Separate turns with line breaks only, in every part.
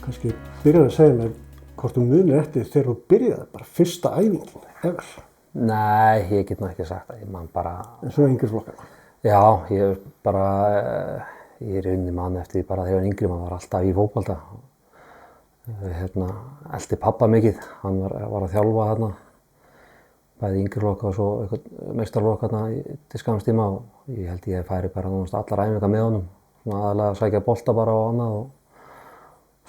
kannski byrjar að segja mér hvort þú munir eftir þegar þú byrjaði bara fyrsta æfingin, ever.
Nei, ég get nú ekki sagt það, ég man bara...
En svo yngri flokkana?
Já, ég bara, ég er unni mann eftir því bara þegar ég var yngri, maður var alltaf í fótbolta. Elti pappa mikið, hann var að þjálfa þarna, bæði yngri flokka og svo eitthvað meistaraflokk þarna til skamms tíma og ég held ég færi bara nánast allar æfingar með honum, svona aðalega að sækja bolta bara og annað og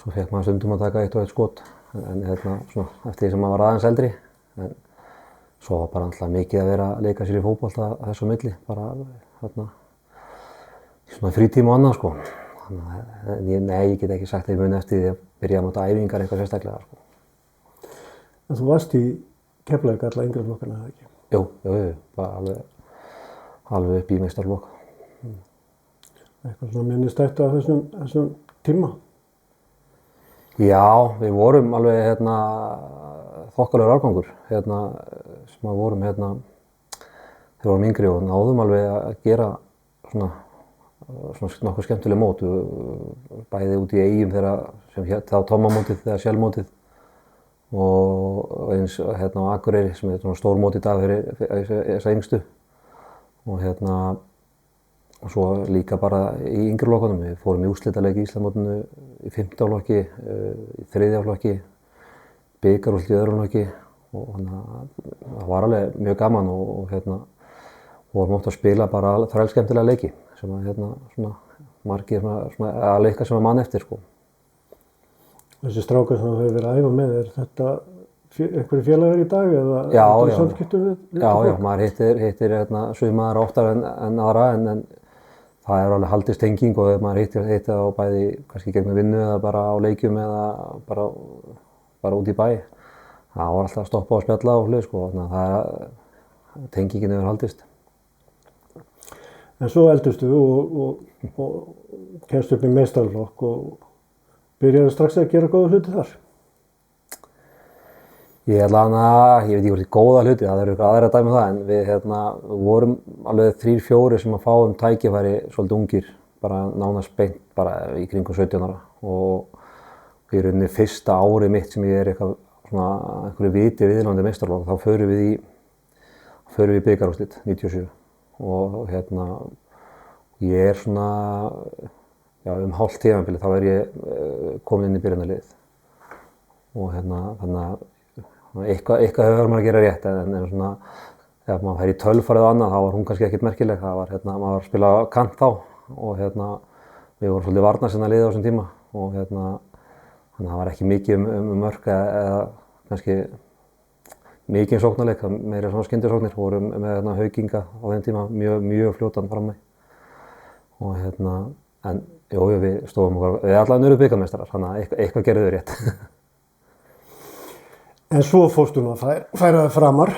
svo fekk maður stundum að taka eitt og eitt skot, en svona eftir því sem maður var aðeins eldri, en svo var bara alltaf mikið að vera að leika sér í fótbolta þessu milli, bara svona frítíma og annað sko. Nei, ég get ekki sagt að ég muni eftir því að byrja að nota æfingar eitthvað sérstaklega sko.
En þú varst í Keflavík alla yngri flokkana, eða ekki?
Jú, bara alveg upp í meistaraflokk.
Eitthvað svona minnistættu af þessum tíma?
Já, við vorum alveg þokkalegur árgangur sem að vorum þegar við vorum yngri og náðum alveg að gera svona nokkuð skemmtileg mót, bæði út í Eyjum sem þá Tommamótið eða Shell-mótið og eins á Akureyri sem er svona stór mót í dag fyrir þessa yngstu og svo líka bara í yngri flokkunum. Við fórum í úrslitaleik í Íslandsmótinu í 5. flokki, í 3. flokki, bikarúrslit í 2. flokki og það var alveg mjög gaman og vorum oft að spila bara þrælskemmtilega leiki sem svona margir að leika sem að mann eftir sko.
Þessi strákar sem þú hefur verið að æfa með, er þetta einhverju félagar í dag eða samskiptum við fólk?
Já, maður hittir sumaðar oftar en aðra en það er alveg haldist tenging og maður hittir það á bæði kannski gegnum vinnu eða bara á leikjum eða bara út í bæ. Það var alltaf að stoppa og spjalla og hlið sko, tengingin hefur haldist.
En svo eldustu og kemst upp í meistaraflokk og byrjaði strax að gera góða hluti þar?
Ég veit ekki hvort ég góða hluti, það eru eitthvað aðra dæmi það, en við vorum alveg 3-4 sem að fáum tækifæri svolítið ungir, bara nánast beint bara í kringum 17 ára og í rauninni fyrsta árið mitt sem ég er einhverju viti viðlandi meistaraflokk, þá förum við bikarúrslit 97 og ég er svona hálft tímabili þá er ég komin inn í byrjunarliðið og þannig að eitthvað hefur maður að gera rétt en svona ef maður fær í tölfarið og annað þá var hún kannski ekkert merkileg, það var maður var að spila kant þá og við vorum svolítið varnarsinna liðið á þessum tíma og þannig að það var ekki mikið mörk eða kannski mikið sóknarleik, meira svona skyndisóknir, vorum með Haukinga á þeim tíma mjög fljótan frammi og en við stóðum við allavega erum bikarmeistarar, þannig að eitthvað gerðu þau rétt.
En svo fórstu nú að færa það framar?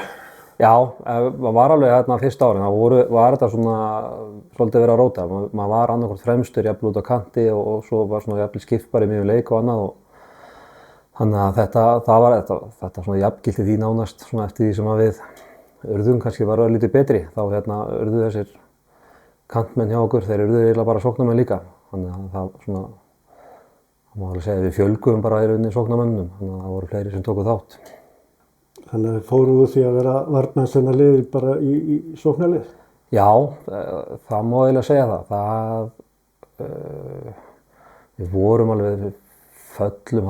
Já, það var alveg fyrsta árin, var þetta svona svolítið verið að róta. Maður var annarkvort fremstur, jafnvel út á kanti og svo var svona jafnvel skiptbari mjög leik og annað og þannig að þetta svona jafngilti því nánast svona eftir því sem að við urðum kannski var lítið betri, þá urðu þessir kantmenn hjá okkur, þeir urðu eiginlega bara sóknarmenn líka. Þannig að það svona, það má alveg segja að við fjölguðum bara í rauninni sóknarmennum, þannig að það voru fleiri sem tóku þátt.
Þannig að fóruð því að vera varnarsinna liðið bara í sóknarlið?
Já, það má eiginlega segja það. Við vorum alveg, við föllum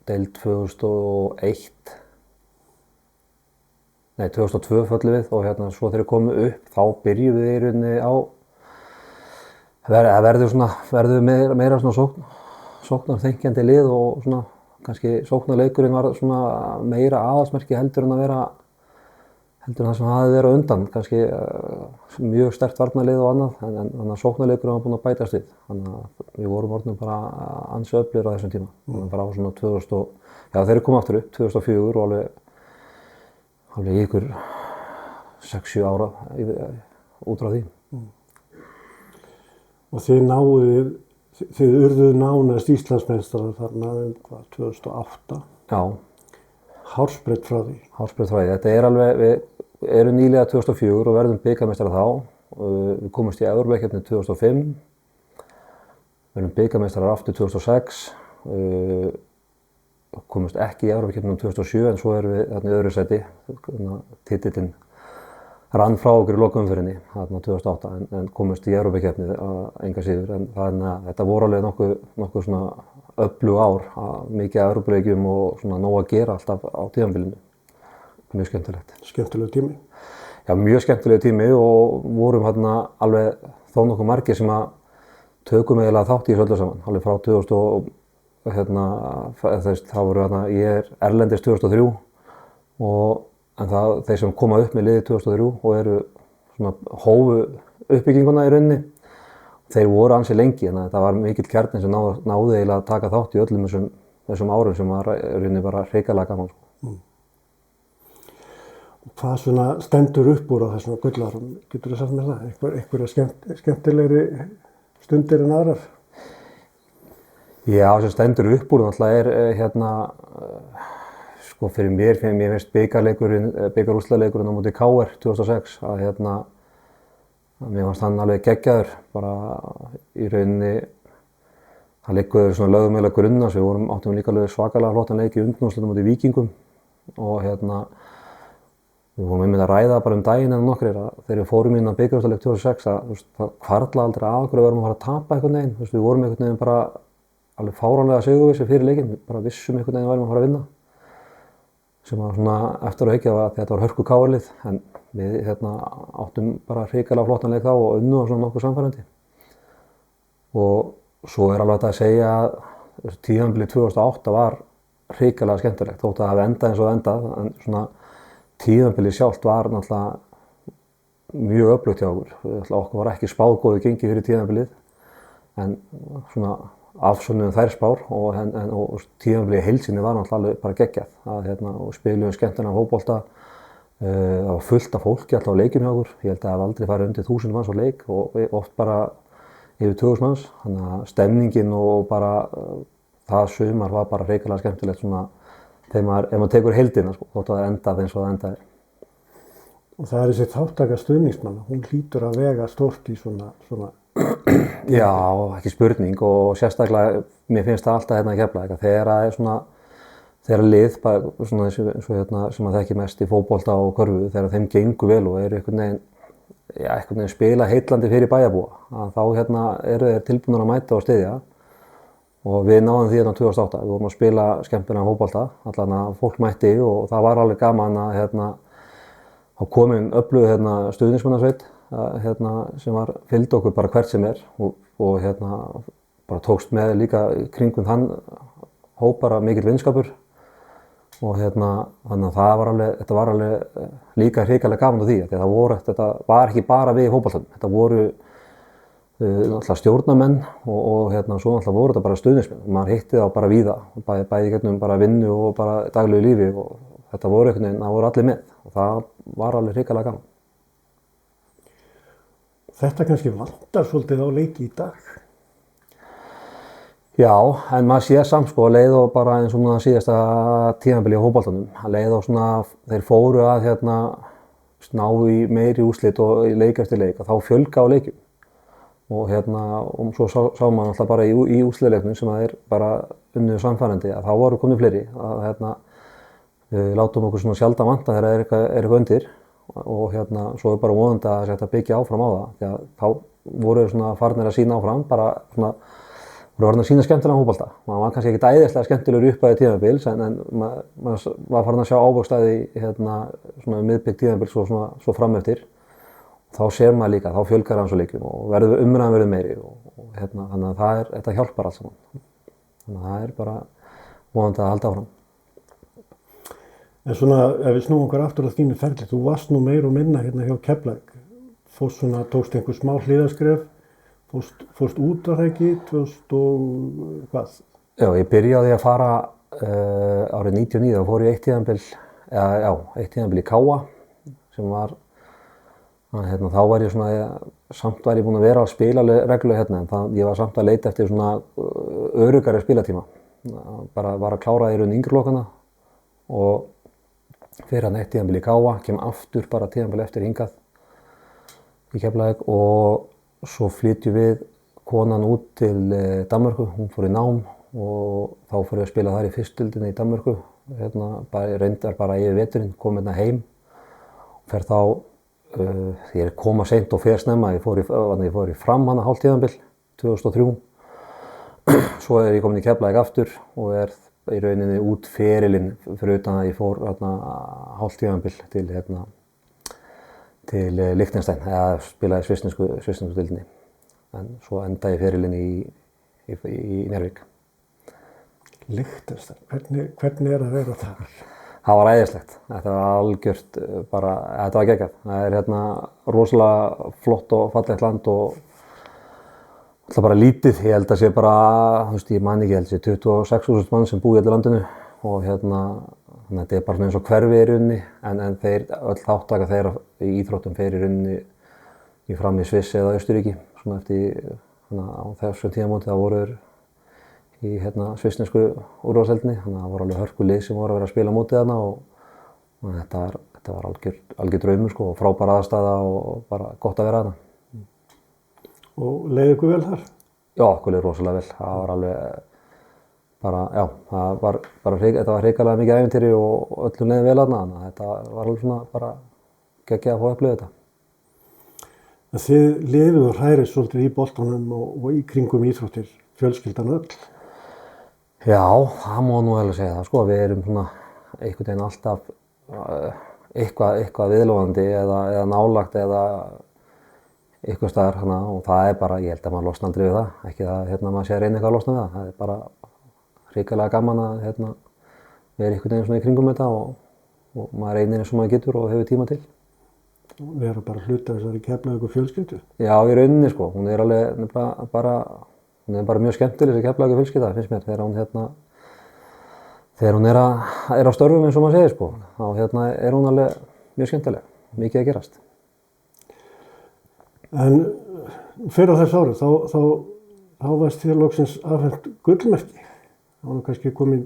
deild 2002 föllum við og svo þegar við komum upp þá byrjum við í rauninni á verður meira svona sóknarþengjandi lið og svona kannski sóknarleikurinn var svona meira aðalsmerki heldur en það sem hafði verið á undan, kannski mjög sterkt varnarlið og annað en þannig að sóknarleikurinn var búinn að bætast við. Þannig að við vorum orðnir bara ansi öflugir á þessum tíma. Bara á svona 2000 þegar við komum aftur upp 2004 og alveg í ykkur 6-7 ára út frá því.
Og þið urðuð nánast Íslandsmeistarar þarna 2008.
Já.
Hársbreidd frá því.
Hársbreidd frá því. Þetta er alveg, við erum nýlega 2004 og verðum bikarmeistarar þá. Við komumst í Evrópukeppni 2005. Verðum bikarmeistarar aftur 2006 komumst ekki í Evrópukeppnina 2007 en svo erum við þarna í öðru sæti. Titillinn rann frá okkur í lokaumferðinni þarna 2008 en komumst í Evrópukeppni enga síður. En þannig að þetta voru alveg nokkuð svona öflug ár, mikið af Evrópuleikjum og svona nóg að gera alltaf á tímabilinu. Mjög skemmtilegt.
Skemmtilegu tími?
Já, mjög skemmtilegu tími og vorum hérna alveg þó nokkuð margir sem að tökum eiginlega þátt í þessu öllu saman. Alveg frá 2000 og þá voru hérna, ég erlendis 2003 en þeir sem koma upp með liðið 2003 og eru svona hófu uppbygginguna í rauninni, þeir voru ansi lengi, þannig að þetta var mikill kjarni sem náði eiginlega að taka þátt í öllum þessum árum sem var í rauninni bara hrikalega gaman.
Hvað svona stendur upp úr á þessum gullárum? Getur þú sagt mér það? Einhverja skemmtilegri stundir en aðrar?
Já, sem stendur upp úr náttúrulega sko fyrir mér finnst bikarúrslitaleikurinn á móti KR 2006 að mér fannst hann alveg geggjaður, bara í rauninni það liggur svona lögðumæla grunna, svo við áttum líka alveg svakalega flottan leik í undanúrslitum móti Víkingum og við vorum einmitt að ræða bara daginn eða nokkrir að þegar við fórum inn á bikarúrslitaleik 2006 að það hvarfla aldrei að okkur að við varum að fara að tapa einhvern veginn. Við vorum einhvern veginn bara alveg fáránlega sigurvissir fyrir leikinn, við bara vissum einhvern veginn að við varum að fara að vinna. Sem var svona eftir að hyggja að þetta var hörku KR-lið en við áttum bara hrikalega flottan leik þá og unnum á svona nokkuð sannfærandi. Og svo alveg hægt að segja að tímabilið 2008 var hrikalega skemmtilegt, þótt að það hafi endað eins og endað en svona tímabilið sjálft var náttúrulega mjög öflugt hjá okkur. Okkur var ekki spáð góðu gengi fyrir tímabilið en svona afsönnum þær spár og tímabilið í heild sinni var náttúrulega bara geggjað og spiluðum skemmtilegan fótbolta. Það var fullt af fólki alltaf á leikjum hjá okkur. Ég held að það hef aldrei farið undir 1000 manns á leik og oft bara yfir 2000 manns. Þannig að stemningin og bara það sumar var bara hrikalega skemmtilegt svona ef maður tekur heildina, þótt að það endaði eins og það endaði.
Og það þessi þáttaka stuðningsmanna, hún hlýtur að vega stórt í svona...
Já, ekki spurning og sérstaklega, mér finnst það alltaf í Keflavík að þegar lið, svona eins og sem að þekki mest í fótbolta og körfu, þegar þeim gengur vel og eru einhvern veginn spila heitlandi fyrir bæjarbúa, að þá eru þeir tilbúnir að mæta og styðja. Og við náðum því 2008, við vorum að spila skemmtilegan fótbolta, allan að fólk mætti og það var alveg gaman að komin öflug stuðningsmannasveit sem fylgdi okkur bara hvert sem og bara tókst með líka kringum þann hóp bara mikill vinskapur og þannig að þetta var alveg líka hrikalega gaman á því að þetta var ekki bara við í fótboltanum, þetta voru náttúrulega stjórnarmenn og svo náttúrulega voru þetta bara stuðningsmenn. Maður hitti þá bara víða, bæði gegnum bara vinnu og bara daglegu lífi og þetta voru einhvern veginn, það voru allir með og það var alveg hrikalega gaman.
Þetta kannski vantar svolítið á leiki í dag?
Já, en maður sér samt leið og bara eins og núna síðasta tímabili á fótboltanum, leið og þeir fóru að ná í meiri úrslit og leik eftir leik og þá fjölga á leikjum. Og svo sá maður alltaf bara í úrslitaleiknum sem það bara unnuðu samfærandi að þá voru komið fleiri að við látum okkur svona sjaldan vanta þegar er eitthvað undir og svo bara vonandi að þetta byggja áfram á það því að þá voru svona farnir að sína áfram bara svona voru farnir að sína skemmtilegan fótbolta. Maður var kannski ekkert æðislega skemmtilegur uppæði tímabils en maður var farinn að sjá ávöxtæði svona miðbik tímabils svo fram eftir. Þá sér maður líka, þá fjölgar hans á leikjum og umræðan verður meiri og þannig að þetta hjálpar allt saman. Þannig að það er bara vonandi að halda áfram.
En svona, ef við snúum okkur aftur á þínu ferli, þú varst nú meira og minna hjá Keflavík. Tókst einhver smá hliðarskref, fórst út af það ekki, 2000 og hvað?
Já, ég byrjaði að fara árið 99, þá fór ég eitt tímabil í Káa sem var þá var ég samt var ég búinn að vera að spila reglulega en ég var samt að leita eftir svona öruggari spilatíma. Bara var að klára í raun yngri lokana og fyrir eitt tímabil í Káa, kem aftur bara tímabil eftir hingað í Keflavík og svo flytjum við konan út til Danmörku, hún fór í nám og þá fór ég að spila þar í fyrstdeildinni í Danmörku, reyndar bara yfir veturinn, kom hérna heim, fer þá, ég koma seint og fer snemma, ég fór í Fram hana hálft tímabil, 2003, svo ég komin í Keflavík aftur og í rauninni út ferilinn fyrir utan að ég fór hálft tímabil til Liechtenstein, eða spilaði svissnesku deildinni, en svo endaði ég ferilinn í Njarðvík.
Liechtenstein, hvernig að vera þar?
Það var æðislegt. Þetta var algjört þetta var geggjað. Það rosalega flott og fallegt land og alltaf bara lítið. Ég held að sé bara, ég man ekki, ég held að sé 26.000 mann sem búi í öllu landinu og þetta bara eins og hverfi í rauninni en þeir, öll þáttaka þeirra í íþróttum fer í rauninni fram í Sviss eða Austurríki, svona eftir á þessu tímamóti það voru í svissnesku úrvalsdeildinni, þannig að það voru alveg hörkulið sem voru að vera að spila mótið þarna og þetta var algjör draumur sko, og frábær aðstaða og bara gott að vera þarna.
Og leið ykkur vel þar?
Já, okkur leið rosalega vel. Það var alveg þetta var hrikalega mikið ævintýri og öllum leiði vel þarna, þannig að þetta var alveg svona bara geggjað að fá að upplifa þetta.
Þið lifið og hrærið svolítið í boltanum og í kringum íþróttir, fjölskyldan öll?
Já, það má nú alveg segja það sko, við erum svona einhvern veginn alltaf eitthvað viðlóðandi eða nálagt eða eitthvað staðar hana og það bara, ég held að maður losna aldrei við það, ekki það maður sé að reyna eitthvað að losna við það bara hrikalega gaman að vera einhvern veginn svona í kringum þetta og maður reynir eins og maður getur og hefur tíma til.
Vera bara hluta þessari Keflavíkur fjölskyldu? Já,
í rauninni sko, hún er bara mjög skemmtileg þessi Keflavíkur fjölskylda, finnst mér, þegar hún er á störfum eins og maður segir sko, þá er hún alveg mjög skemmtileg, mikið að gerast.
En fyrir á þessu ári, þá varst þér loksins afhent gullmerki. Það var kannski komin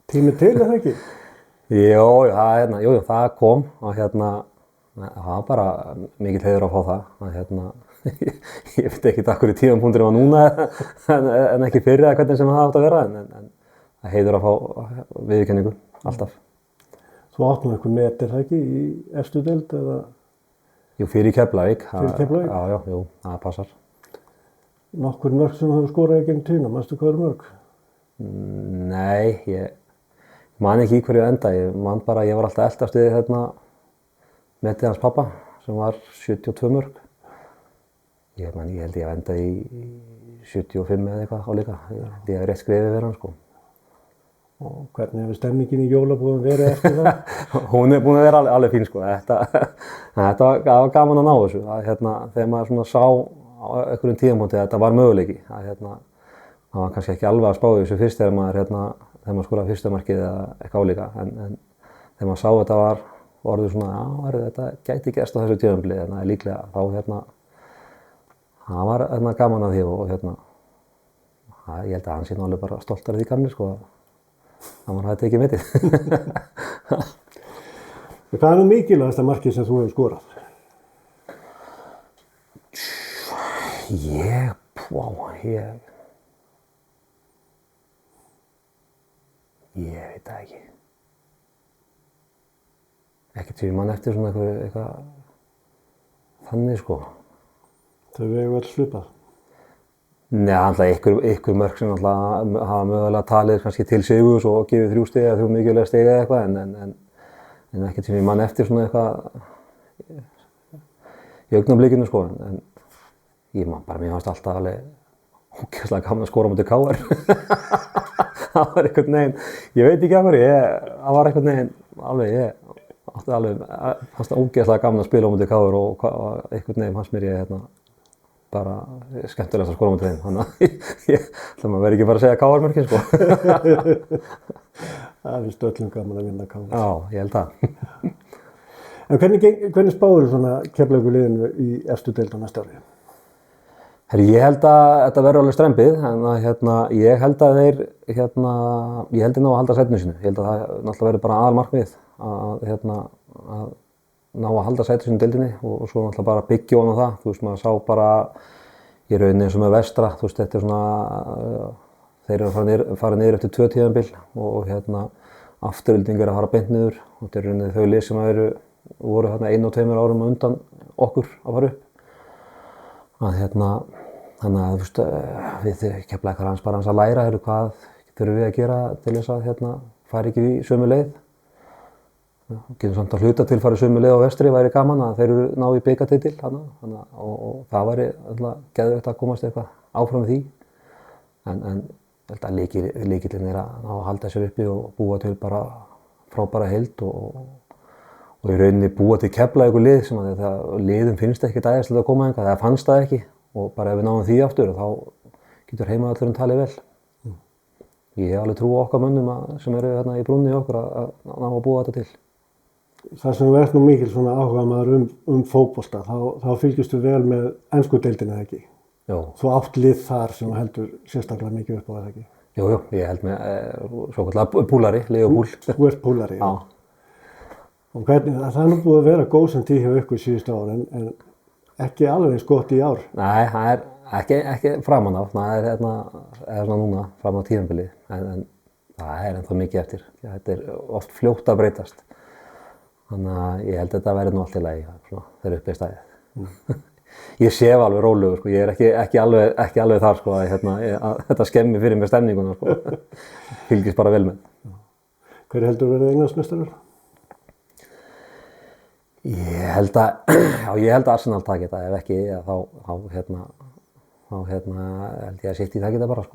tími til, eða ekki?
Jú, það kom og það var bara mikill heiður að fá það. Ég veit ekki af hverju tímapunkturinn var núna en ekki fyrir eða hvernig sem það átt að vera en það heiður að fá viðurkenningu, alltaf.
Þú átt nú eitthvað metir það ekki í efstu deild eða?
Jú, fyrir Keflavík.
Fyrir Keflavík?
Já, það passar.
Nokkur mörk sem þú hefur skoraði gegn tína, manstu hvað eru mörk?
Nei, ég man ekki í hverju enda, ég var alltaf eltast við metið hans pappa sem var 72 mörk. Ég held ég að enda í 75 eða eitthvað álíka, ég hef rétt skrifið fyrir hann sko.
Og hvernig hefur stemningin í jólabúðum verið eftir það?
Hún er búin að vera alveg fín sko, þetta var gaman að ná þessu, þegar maður svona sá á einhverjum tíðamóti að þetta var möguleiki, það var kannski ekki alveg að spá í þessu fyrst þegar maður skoraði fyrsta markið eða eitthvað álíka, en þegar maður sá þetta var orðið svona, þetta gæti gerst á þessu tíðanbili, en það er líklega þá það var gaman að því og ég held að hann sé alveg bara stoltar af því gamli sko, að maður hafi tekið metið.
Hvað er nú mikilvægasta markið sem þú hefur skorað?
Ég veit það ekki. Ekkert sem ég man eftir svona eitthvað þannig sko.
Þau vegu öll svipað?
Nei, alltaf ykkur mörk sem alltaf hafa mögulega talið kannski til sigurs og gefið 3 stig eða 3 mikilvæg stig eða eitthvað en ekkert sem ég man eftir svona eitthvað í augnablikinu sko en ég man bara, mér fannst alltaf alveg ógeðslega gaman að skora á móti KR. Það var einhvern veginn, ég veit ekki af hverju, það var einhvern veginn alveg, fannst það ógeðslega gaman að spila á móti KR og einhvern veginn fannst mér ég bara skemmtilegast að skora á móti þeim, þannig að maður verður ekki bara að segja KR-mörkin sko.
Það finnst öllum gaman að vinna KR.
Já, ég held það.
En hvernig spáir svona Keflavíkurliðinu í efstu deild á næsta ári?
Ég held að þetta verður alveg strembið, en ég held að þeir ná að halda sætinu sínu. Ég held að það náttúrulega verður bara aðalmarkmið að ná að halda sætinu sínu deildinni og svo náttúrulega bara byggja ofan á það. Þú veist, maður sá bara í rauninni eins og með Vestra, þú veist, þetta er svona þeir eru að fara niður eftir 2 tímabil og Afturelding er að fara beint niður og þetta eru þau lið sem voru 1 og 2 árum undan okkur að fara upp. Þannig að við Keflavíkar bara að læra hvað þurfum við að gera til þess að fara ekki í sömu leið. Getum samt að hluta til fara í sömu leið á vestri, væri gaman að þeir eru ná í bikartitil og það væri geðveikt að komast eitthvað áfram með því. En ég held að lykillinn er að halda sér uppi og búa til bara frábæra heild og í rauninni búa til Keflavíkur lið sem liðum finnst ekki æðislegt að koma hingað, það fannst það ekki og bara ef við náum því aftur þá getur heimavöllurinn talið vel. Ég hef alveg trú á okkar mönnum sem eru í brúnni í okkur að ná að búa þetta til.
Það sem þú ert nú mikil svona áhugamaður fótbolta, þá fylgistu vel með ensku deildinni eða ekki?
Jó.
Þú átt lið þar sem heldur sérstaklega mikið upp á það ekki?
Jú, ég held með svokallaða púlari, lið og púl.
Þú ert púlari,
já.
Og hvernig, það er nú búið að vera góð sem tíð hjá ykkur síðustu ár en ekki alveg eins gott í ár?
Nei, það er ekki framan af, það er svona núna fram á tímabilið en það er ennþá mikið eftir. Þetta er oft fljótt að breytast. Þannig að ég held að þetta verði nú allt í lagi þegar uppi er staðið. Ég sef alveg rólegur, ég er ekki alveg þar að þetta skemmi fyrir mér stemninguna, fylgist bara vel með.
Hver heldur verið Englandsmeistarar?
Ég held að Arsenal taki þetta, ef ekki þá held ég að City taki þetta bara,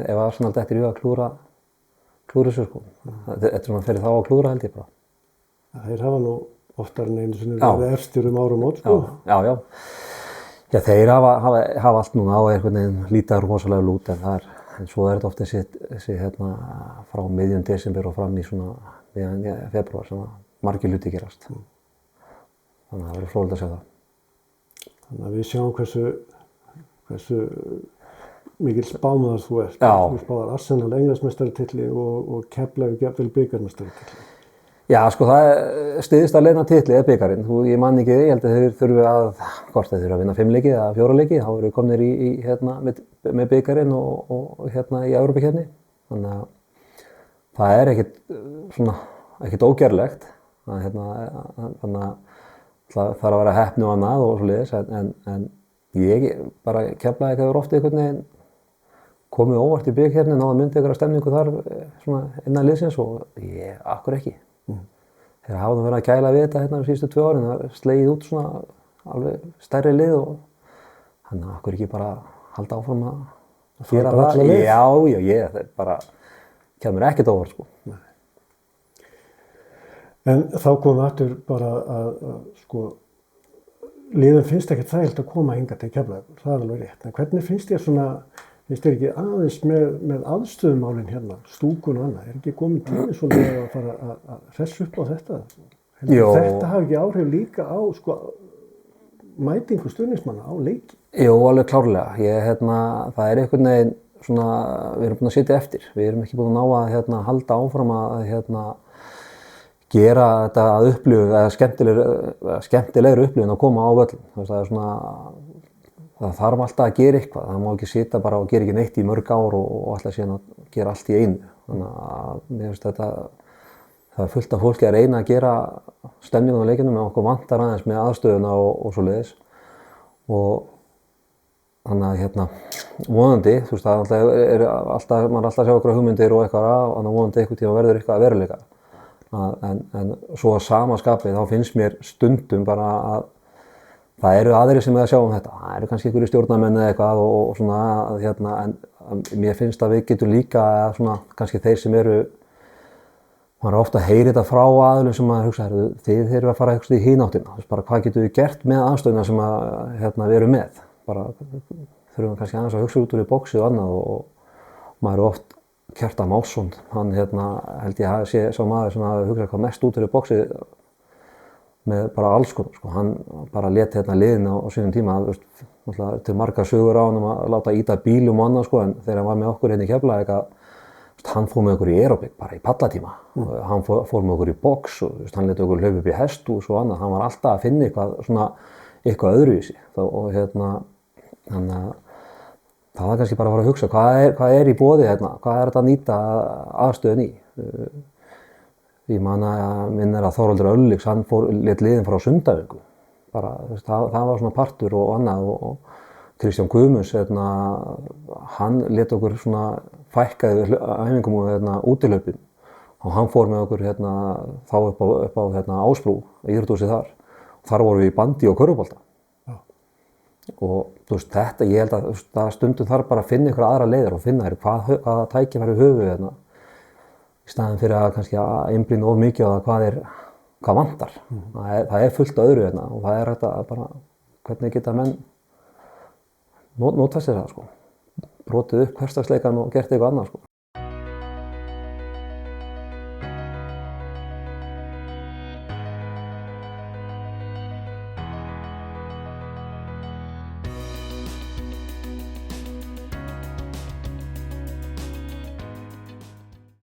ef Arsenal dettur í að klúra þessu, þetta er svona fyrir þá að klúra held ég bara.
Þeir hafa nú oftar en einu sinni verið efstir árum mót,
Já, þeir hafa allt núna á einhvern veginn lítið rosalega lút en svo er þetta oft þessi frá miðjum desember og fram í svona miðjan febrúar sem margir hluti gerast. Þannig að það verður fróðlegt að sjá það.
Þannig að við sjáum hversu mikil spámaður þú ert.
Já.
Þú spáðar Arsenal Englandsmeistaratitli og Keflavík jafnvel bikarmeistaratitli.
Já, það styðst að leina titli eða bikarinn. Ég man ekki, ég held að þeir þurfi að vinna 5 leiki eða 4 leiki, þá eru komnir með bikarinn og í Evrópukeppni. Þannig að það er ekkert ógerlegt. Þannig að það þarf að vera heppni og annað og svoleiðis, en ég bara Keflavík hefur oft einhvern veginn komið óvart í bikarkeppni, náða myndi einhverja stemningu þar innan liðsins og akkur ekki. Þeir hafa nú verið að gæla við þetta síðustu 2 árin, það er slegið út svona alveg stærri lið og þannig að okkur ekki bara halda áfram að gera það. Já, það bara kemur ekkert óvart
En þá komum við aftur bara að liðum finnst ekkert þægilegt að koma hingað til Keflavíkur, það er alveg rétt. En hvernig finnst þér ekki aðeins með aðstöðumálin hérna, stúkun og annað, ekki komið tími svolítið að fara að hressa upp á þetta? Þetta hafi ekki áhrif líka á mætingu stuðningsmanna á leiki? Jú,
alveg klárlega. Það er einhvern veginn svona, við erum búin að sitja eftir. Við erum ekki búin að ná að halda áfram að gera þetta að upplifu, eða skemmtilegri upplifun að koma á völlin. Það er svona, það þarf alltaf að gera eitthvað, það má ekki sitja bara og gera ekki neitt í mörg ár og alltaf síðan að gera allt í einu. Þannig að mér finnst það er fullt af fólki að reyna að gera stemningun á leikinu með okkur vantar aðeins með aðstöðuna og svoleiðis. Og þannig að vonandi, maður er alltaf að sjá okkur hugmyndir og eitthvað þannig að vonandi einhvern tíma verður eitthvað að veruleika. En svo að sama skapið þá finnst mér stundum bara að það eru aðrir sem er að sjá þetta. Það eru kannski einhverjir stjórnarmenn eða eitthvað og svona en mér finnst að við getum líka kannski þeir sem eru, maður er ofta að heyra þetta frá aðilum sem maður hugsa, þið eru að fara eitthvað í hináttina. Bara hvað getum við gert með aðstöðuna sem við erum með? Bara þurfum kannski aðeins að hugsa út úr í boxið og annað og maður er oft Kjartan Másson, hann held ég að sé sá maður sem hafi hugsað hvað mest út úr í boxið með bara alls konar, hann bara lét liðin á sínum tíma, til margar sögur á hann að láta íta bílum og annað, en þegar hann var með okkur í Keflavík hann fór með okkur í aerobik bara í pallatíma, hann fór með okkur í box og hann lét okkur hlaupa upp í hesthús og annað, hann var alltaf að finna eitthvað öðruvísi og þannig að það var kannski bara að fara að hugsa hvað er í boði hérna, hvað er þetta að nýta aðstöðun í. Ég man að minn að Þorvaldur Örlygs, hann lét liðin frá Sundavíku. Bara, það var svona partur og annað og Kristján Guðmunds, hann lét okkur svona fækkaði æfingum og útihlaupum og hann fór með okkur þá upp á Ásbrú, íþróttahúsið þar. Þar vorum við í bandi og körfubolta. Og þetta, ég held að stundum þarf bara að finna ykkur aðra leiðir og finna hvaða tækifæri höfum við í staðinn fyrir að kannski að einblína of mikið á það hvað vantar. Það er fullt af öðru og það er hægt að bara, hvernig geta menn nota sér það, brotið upp hversdagsleikann og gert eitthvað annað,